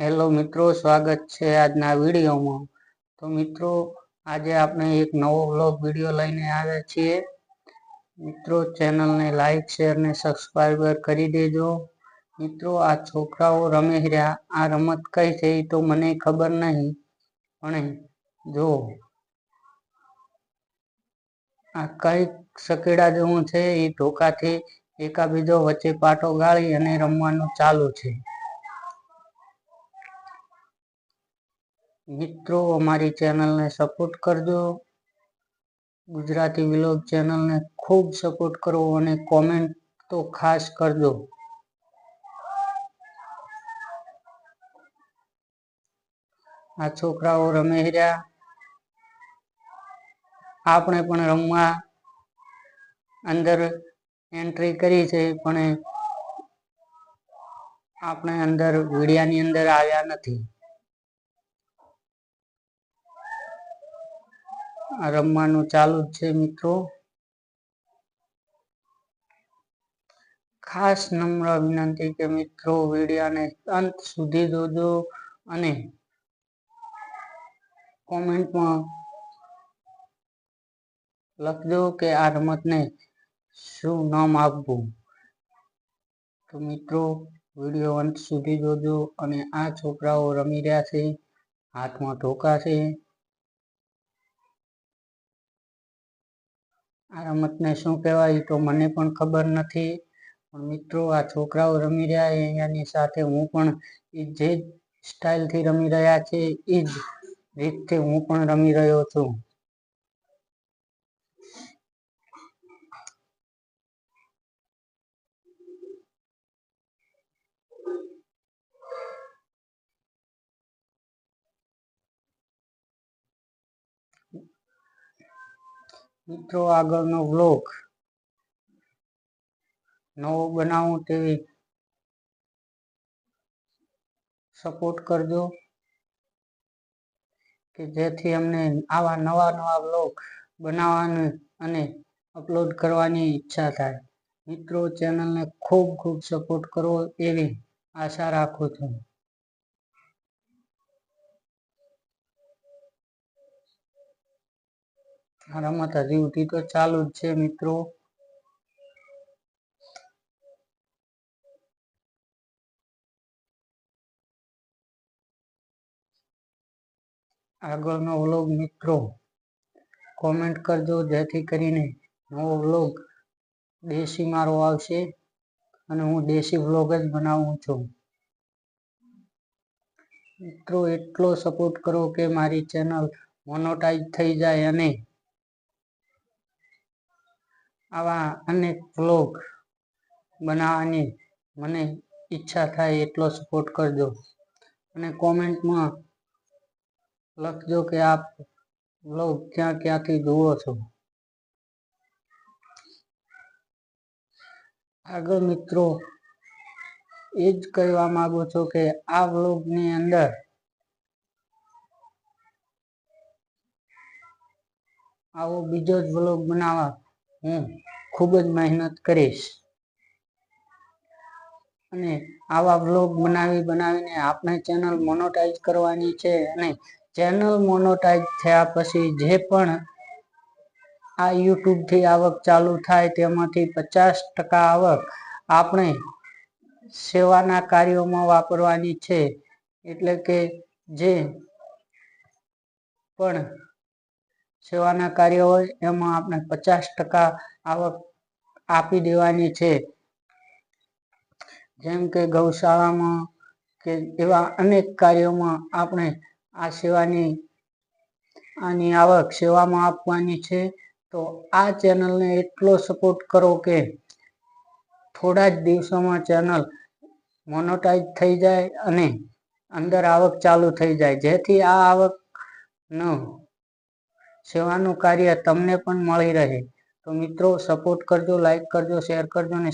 Hello મિત્રો, સ્વાગત છે આજના વિડીયોમાં। તો મિત્રો, આજે આપણે એક નવો વ્લોગ વિડીયો લઈને આવ્યા છીએ। મિત્રો, ચેનલને લાઈક શેર ને સબસ્ક્રાઈબર કરી દેજો। મિત્રો, આ છોકરાઓ રમી રહ્યા, આ રમત કઈ છે તો મને ખબર નહીં, પણ જો આ કઈ સકેડા જેવું છે, એ ધોકાથી એકાબીજો વચ્ચે પાટો ગાળી અને રમવાનું ચાલુ છે। મિત્રો, અમારી ચેનલને સપોર્ટ કરજો। ગુજરાતી વ્લોગ ચેનલને ખૂબ સપોર્ટ કરો અને કોમેન્ટ તો ખાસ કરજો। આ છોકરાઓ રમી રહ્યા, આપણે પણ રમવા અંદર એન્ટ્રી કરી છે, પણ આપણે અંદર વિડિયાની અંદર આવ્યા નથી। આ રમવાનું ચાલુ જ છે મિત્રો। ખાસ નમ્ર વિનંતી કે મિત્રો, વિડિયાને અંત સુધી જોજો અને કોમેન્ટમાં લખજો કે આ રમતને શું નામ આપવું। તો મિત્રો, વિડિયો અંત સુધી જોજો। અને આ છોકરાઓ રમી રહ્યા છે, હાથમાં ધોકા છે। આ રમતને શું કહેવાય તો મને પણ ખબર નથી, પણ મિત્રો, આ છોકરાઓ રમી રહ્યા એની સાથે હું પણ જે સ્ટાઇલથી રમી રહ્યા છે એ જ રીતથી હું પણ રમી રહ્યો છું। મિત્રો, આગળનો વ્લોગ નવો બનાવું તેવી સપોર્ટ કરજો, કે જેથી અમને આવા નવા વ્લોગ બનાવવાની અને અપલોડ કરવાની ઈચ્છા થાય। મિત્રો, ચેનલને ખૂબ સપોર્ટ કરો એવી આશા રાખું છું। આ રમત હજી સુધી તો ચાલુ જ છે મિત્રો। આગળનો વ્લોગ મિત્રો કોમેન્ટ કરજો, જેથી કરીને નવો વ્લોગ દેશી મારો આવશે અને હું દેશી વ્લોગ જ બનાવું છું। મિત્રો, એટલો સપોર્ટ કરો કે મારી ચેનલ મોનેટાઈઝ થઈ જાય અને આવા અનેક વ્લોગ બનાવવાની મને ઈચ્છા થાય, એટલો સપોર્ટ કરજો। અને કોમેન્ટમાં લખજો કે આપ વ્લોગ ક્યાંથી જુઓ છો। આગળ મિત્રો એ જ કહેવા માંગુ છું કે આ વ્લોગની અંદર આવો બીજો જ વ્લોગ બનાવવા હું ખૂબ જ મહેનત કરીશ। અને આવા વ્લોગ બનાવીને આપણે ચેનલ મોનેટાઈઝ કરવાની છે। અને ચેનલ મોનેટાઈઝ થયા પછી જે પણ આ યુટ્યુબ થી આવક ચાલુ થાય, તેમાંથી 50% આવક આપણે સેવાના કાર્યોમાં વાપરવાની છે। એટલે કે જે પણ સેવાના કાર્ય હોય એમાં આપણે 50% આવક આપી દેવાની છે। જેમ કે ગૌશાળામાં કે એવા અનેક કાર્યોમાં આપણે આ આની આવક સેવામાં આપવાની છે। તો આ ચેનલને એટલો સપોર્ટ કરો કે થોડા જ દિવસોમાં ચેનલ મોનેટાઈઝ થઈ જાય અને અંદર આવક ચાલુ થઈ જાય, જેથી આ આવકનું સેવાનું કાર્ય તમને પણ મળી રહે। તો મિત્રો, સપોર્ટ કરજો, લાઈક કરજો, શેર કરજો અને